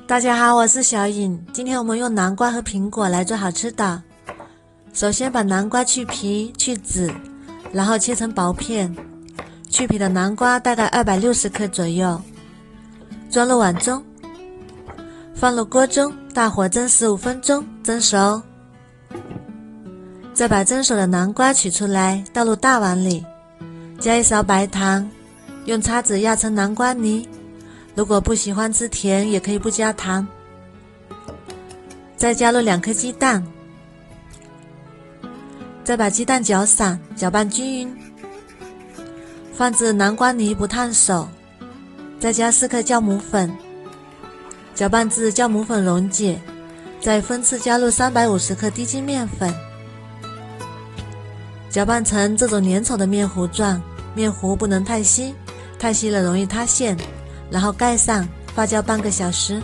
大家好，我是小颖。今天我们用南瓜和苹果来做好吃的。首先把南瓜去皮去籽，然后切成薄片。去皮的南瓜大概260克左右，装入碗中，放入锅中，大火蒸15分钟，蒸熟。再把蒸熟的南瓜取出来，倒入大碗里，加1勺白糖，用叉子压成南瓜泥。如果不喜欢吃甜，也可以不加糖。再加入2颗鸡蛋，再把鸡蛋搅散，搅拌均匀，放置南瓜泥不烫手。再加4克酵母粉，搅拌至酵母粉溶解，再分次加入350克低筋面粉，搅拌成这种粘稠的面糊状，面糊不能太稀，太稀了容易塌陷。然后盖上，发酵半个小时。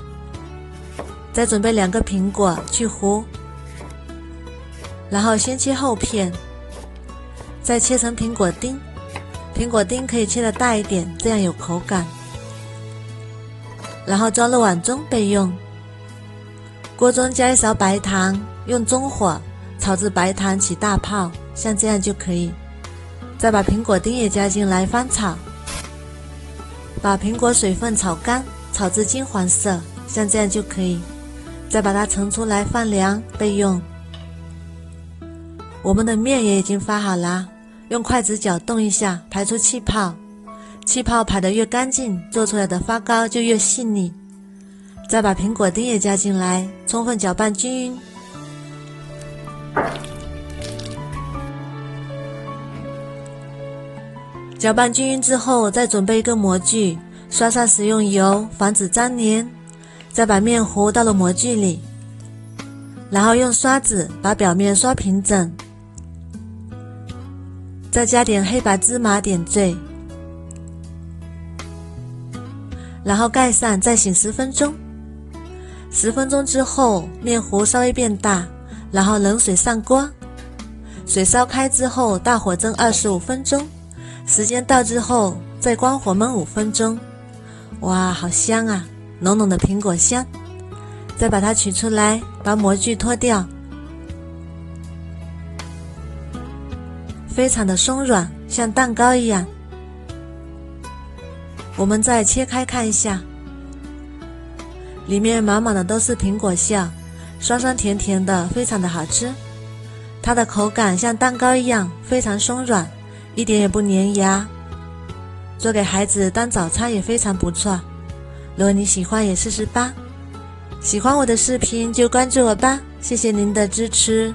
再准备2个苹果去核，然后先切厚片，再切成苹果丁。苹果丁可以切得大一点，这样有口感。然后装入碗中备用。锅中加1勺白糖，用中火炒至白糖起大泡，像这样就可以。再把苹果丁也加进来翻炒。把苹果水分炒干，炒至金黄色，像这样就可以。再把它盛出来放凉备用。我们的面也已经发好了，用筷子搅动一下，排出气泡。气泡排得越干净，做出来的发糕就越细腻。再把苹果丁也加进来，充分搅拌均匀。搅拌均匀之后，再准备一个模具，刷上食用油，防止粘黏。再把面糊倒入模具里，然后用刷子把表面刷平整。再加点黑白芝麻点缀，然后盖上，再醒10分钟。10分钟之后，面糊稍微变大，然后冷水上锅，水烧开之后，大火蒸25分钟。时间到之后，再关火焖5分钟。哇，好香啊，浓浓的苹果香。再把它取出来，把模具脱掉，非常的松软，像蛋糕一样。我们再切开看一下，里面满满的都是苹果馅，酸酸甜甜的，非常的好吃。它的口感像蛋糕一样，非常松软，一点也不粘牙，做给孩子当早餐也非常不错。如果你喜欢也试试吧。喜欢我的视频就关注我吧，谢谢您的支持。